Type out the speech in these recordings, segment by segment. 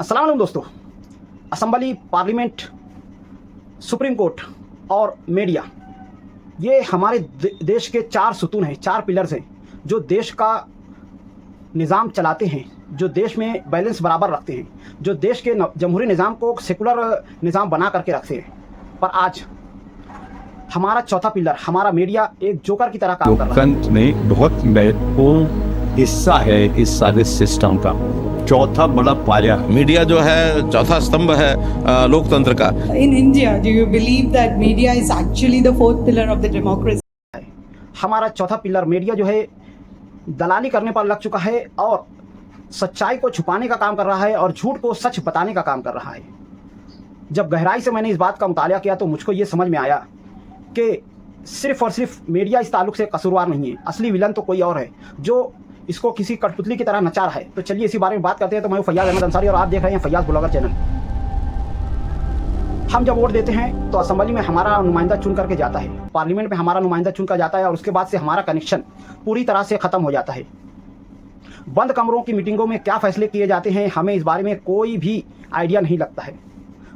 अस्सलाम वालेकुम दोस्तों। असम्बली, पार्लियामेंट, सुप्रीम कोर्ट और मीडिया, ये हमारे देश के चार सुतून हैं, चार पिलर्स हैं जो देश का निज़ाम चलाते हैं, जो देश में बैलेंस बराबर रखते हैं, जो देश के जमहूरी निज़ाम को सेकुलर निज़ाम बना करके रखते हैं। पर आज हमारा चौथा पिलर, हमारा मीडिया, एक जोकर की तरह काम कर रहा है। लोकतंत्र में बहुत महत्वपूर्ण हिस्सा है इस सारे सिस्टम का, चौथा बड़ा पाया। मीडिया जो है चौथा स्तंभ है लोकतंत्र का। In India, do you believe that media is actually the fourth pillar of the democracy? हमारा चौथा पिलर मीडिया जो है दलाली करने पर लग चुका है और सच्चाई को छुपाने का काम कर रहा है और झूठ को सच बताने का काम कर रहा है। जब गहराई से मैंने इस बात का मुतालिया किया तो मुझको ये समझ में आया कि सिर्फ और सिर्फ मीडिया इस ताल्लुक से कसूरवार नहीं है, असली विलन तो कोई और है जो इसको किसी कठपुतली की तरह नचा रहा है। तो चलिए इसी बारे में बात करते हैं। तो मैं फैयाज अहमद अंसारी और आप देख रहे हैं फैयाज ब्लॉगर चैनल। हम जब वोट देते हैं तो असेंबली में हमारा नुमाइंदा चुन करके जाता है, पार्लियामेंट में हमारा नुमाइंदा चुन कर जाता है और उसके बाद से हमारा कनेक्शन पूरी तरह से ख़त्म हो जाता है। बंद कमरों की मीटिंगों में क्या फैसले किए जाते हैं हमें इस बारे में कोई भी आइडिया नहीं लगता है।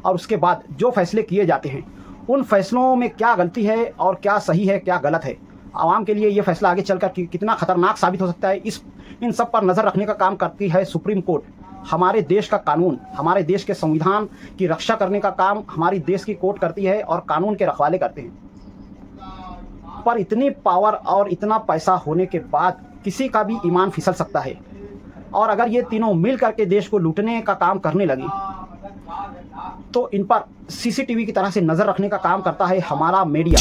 और उसके बाद जो फैसले किए जाते हैं उन फैसलों में क्या गलती है और क्या सही है, क्या गलत है, आवाम के लिए ये फैसला आगे चलकर कितना खतरनाक साबित हो सकता है, इन सब पर नज़र रखने का काम करती है सुप्रीम कोर्ट। हमारे देश का कानून, हमारे देश के संविधान की रक्षा करने का काम हमारी देश की कोर्ट करती है और कानून के रखवाले करते हैं। पर इतनी पावर और इतना पैसा होने के बाद किसी का भी ईमान फिसल सकता है और अगर ये तीनों मिल करके देश को लूटने का काम करने लगे तो इन पर सीसीटीवी की तरह से नजर रखने का काम करता है हमारा media.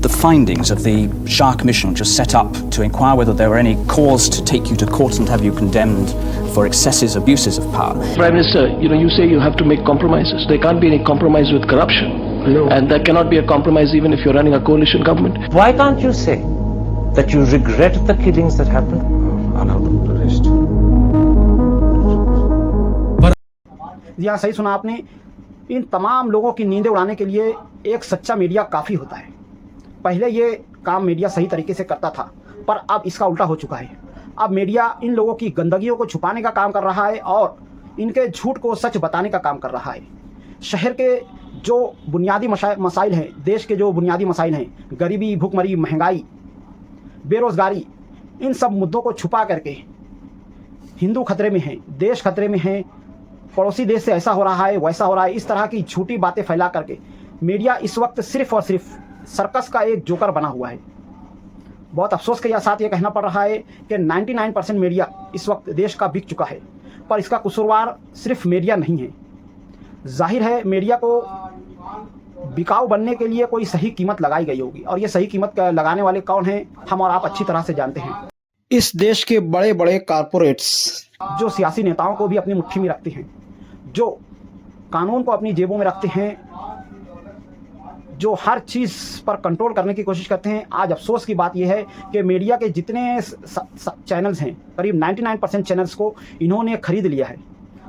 The findings of the Shah Commission just set up to inquire whether there were any cause to take you to court and have you condemned for excesses, abuses of power. Prime Minister, you say you have to make compromises. There can't be any compromise with corruption. No. And there cannot be a compromise even if you're running a coalition government. Why can't you say that you regret the killings that happened? Allow them to rest. जी हाँ, सही सुना आपने। इन तमाम लोगों की नींदें उड़ाने के लिए एक सच्चा मीडिया काफ़ी होता है। पहले ये काम मीडिया सही तरीके से करता था, पर अब इसका उल्टा हो चुका है। अब मीडिया इन लोगों की गंदगियों को छुपाने का काम कर रहा है और इनके झूठ को सच बताने का काम कर रहा है। शहर के जो बुनियादी मसाइल हैं, देश के जो बुनियादी मसाइल हैं, गरीबी, भूखमरी, महंगाई, बेरोज़गारी, इन सब मुद्दों को छुपा करके हिंदू खतरे में हैं, देश खतरे में है, पड़ोसी देश से ऐसा हो रहा है, वैसा हो रहा है, इस तरह की झूठी बातें फैला करके मीडिया इस वक्त सिर्फ और सिर्फ सर्कस का एक जोकर बना हुआ है। बहुत अफसोस के साथ ये कहना पड़ रहा है कि 99% मीडिया इस वक्त देश का बिक चुका है, पर इसका कसूरवार सिर्फ मीडिया नहीं है। जाहिर है मीडिया को बिकाऊ बनने के लिए कोई सही कीमत लगाई गई होगी और ये सही कीमत लगाने वाले कौन हैं हम और आप अच्छी तरह से जानते हैं। इस देश के बड़े बड़े कारपोरेट्स जो सियासी नेताओं को भी अपनी मुट्ठी में रखते हैं, जो कानून को अपनी जेबों में रखते हैं, जो हर चीज़ पर कंट्रोल करने की कोशिश करते हैं। आज अफसोस की बात यह है कि मीडिया के जितने चैनल्स हैं, करीब 99% चैनल्स को इन्होंने खरीद लिया है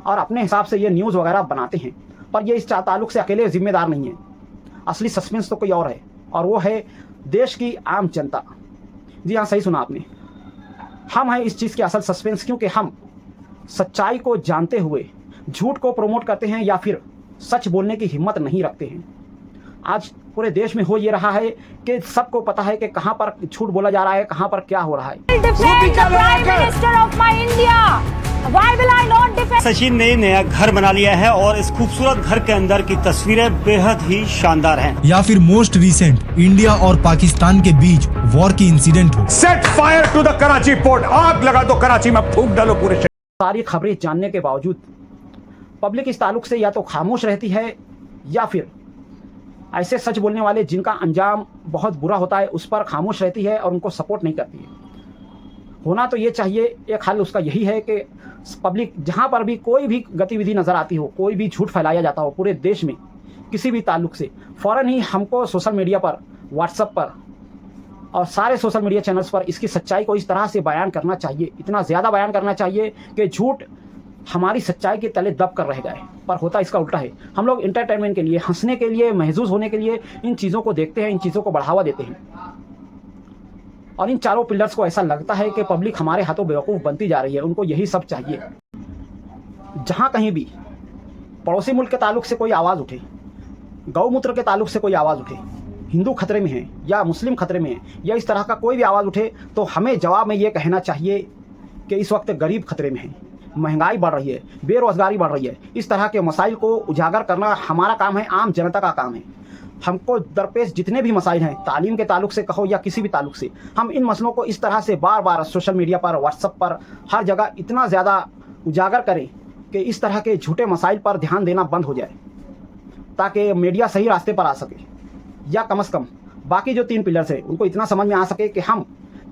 और अपने हिसाब से ये न्यूज़ वगैरह बनाते हैं। पर ये इस ताल्लुक से अकेले जिम्मेदार नहीं है। असली सस्पेंस तो कोई और है और वो है देश की आम जनता। जी हाँ, सही सुना आपने। हम हैं इस चीज़ के असल सस्पेंस, क्योंकि हम सच्चाई को जानते हुए झूठ को प्रमोट करते हैं या फिर सच बोलने की हिम्मत नहीं रखते हैं। आज पूरे देश में हो ये रहा है कि सबको पता है कि कहां पर झूठ बोला जा रहा है, कहां पर क्या हो रहा है। सचिन ने नया घर बना लिया है और इस खूबसूरत घर के अंदर की तस्वीरें बेहद ही शानदार हैं। या फिर मोस्ट रिसेंट इंडिया और पाकिस्तान के बीच वॉर की इंसिडेंट हो। Set fire to the Karachi port, आग लगा दो कराची में, फूंक डालो पूरे शहर। सारी खबरें जानने के बावजूद पब्लिक इस ताल्लुक से या तो खामोश रहती है या फिर ऐसे सच बोलने वाले जिनका अंजाम बहुत बुरा होता है उस पर खामोश रहती है और उनको सपोर्ट नहीं करती है। होना तो ये चाहिए, एक हल उसका यही है कि पब्लिक जहाँ पर भी कोई भी गतिविधि नज़र आती हो, कोई भी झूठ फैलाया जाता हो पूरे देश में किसी भी ताल्लुक से, फ़ौरन ही हमको सोशल मीडिया पर, व्हाट्सएप पर और सारे सोशल मीडिया चैनल्स पर इसकी सच्चाई को इस तरह से बयान करना चाहिए, इतना ज़्यादा बयान करना चाहिए कि झूठ हमारी सच्चाई के तले दब कर रह गए। पर होता इसका उल्टा है। हम लोग एंटरटेनमेंट के लिए, हंसने के लिए, महसूस होने के लिए इन चीज़ों को देखते हैं, इन चीज़ों को बढ़ावा देते हैं और इन चारों पिलर्स को ऐसा लगता है कि पब्लिक हमारे हाथों बेवकूफ़ बनती जा रही है। उनको यही सब चाहिए। जहाँ कहीं भी पड़ोसी मुल्क के ताल्लुक से कोई आवाज़ उठे, गौमूत्र के ताल्लुक से कोई आवाज़ उठे, हिंदू खतरे में है या मुस्लिम खतरे में है या इस तरह का कोई भी आवाज़ उठे, तो हमें जवाब में ये कहना चाहिए कि इस वक्त गरीब खतरे में है, महंगाई बढ़ रही है, बेरोज़गारी बढ़ रही है। इस तरह के मसाइल को उजागर करना हमारा काम है, आम जनता का काम है। हमको दरपेश जितने भी मसाइल हैं, तालीम के ताल्लुक से कहो या किसी भी ताल्लुक से, हम इन मसलों को इस तरह से बार बार सोशल मीडिया पर, व्हाट्सएप पर, हर जगह इतना ज़्यादा उजागर करें कि इस तरह के झूठे मसाइल पर ध्यान देना बंद हो जाए, ताकि मीडिया सही रास्ते पर आ सके, या कम से कम बाकी जो 3 पिलर्स हैं उनको इतना समझ में आ सके कि हम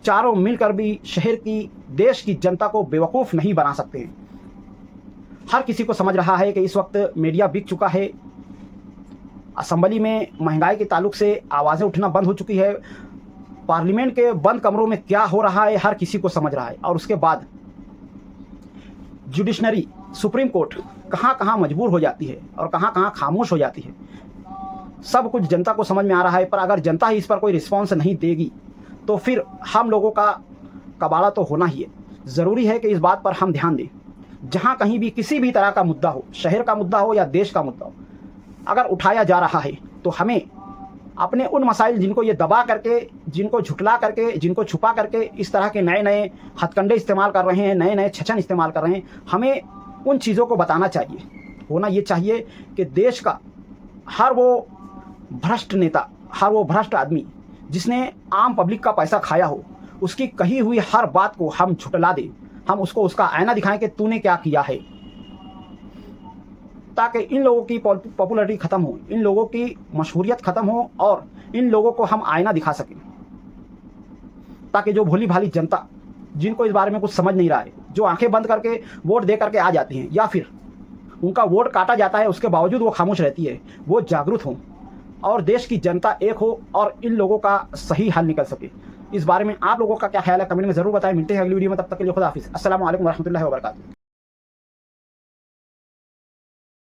चारों मिलकर भी शहर की, देश की जनता को बेवकूफ़ नहीं बना सकते हैं। हर किसी को समझ रहा है कि इस वक्त मीडिया बिक चुका है, असम्बली में महंगाई के ताल्लुक से आवाज़ें उठना बंद हो चुकी है, पार्लियामेंट के बंद कमरों में क्या हो रहा है हर किसी को समझ रहा है, और उसके बाद जुडिशनरी, सुप्रीम कोर्ट कहाँ कहाँ मजबूर हो जाती है और कहाँ कहाँ खामोश हो जाती है, सब कुछ जनता को समझ में आ रहा है। पर अगर जनता ही इस पर कोई रिस्पॉन्स नहीं देगी तो फिर हम लोगों का कबाड़ा तो होना ही है। ज़रूरी है कि इस बात पर हम ध्यान दें, जहाँ कहीं भी किसी भी तरह का मुद्दा हो, शहर का मुद्दा हो या देश का मुद्दा हो, अगर उठाया जा रहा है तो हमें अपने उन मसाइल जिनको ये दबा करके, जिनको झुटला करके, जिनको छुपा करके इस तरह के नए नए हथकंडे इस्तेमाल कर रहे हैं, नए नए छचन इस्तेमाल कर रहे हैं, हमें उन चीज़ों को बताना चाहिए। होना ये चाहिए कि देश का हर वो भ्रष्ट नेता, हर वो भ्रष्ट आदमी जिसने आम पब्लिक का पैसा खाया हो, उसकी कही हुई हर बात को हम झुटला दें, हम उसको उसका आईना दिखाएं कि तूने क्या किया है, ताकि इन लोगों की पॉपुलैरिटी ख़त्म हो, इन लोगों की मशहूरियत ख़त्म हो और इन लोगों को हम आईना दिखा सकें, ताकि जो भोली भाली जनता, जिनको इस बारे में कुछ समझ नहीं रहा है, जो आंखें बंद करके वोट दे करके आ जाती हैं या फिर उनका वोट काटा जाता है उसके बावजूद वो खामोश रहती है, वो जागरूक हों और देश की जनता एक हो और इन लोगों का सही हल निकल सके। इस बारे में आप लोगों का क्या ख्याल है कमेंट में ज़रूर बताएं। मिलते हैं अगली वीडियो में, तब तक के लिए खुदा हाफिज़। अस्सलाम वालेकुम रहमतुल्लाहि व बरकातुहू।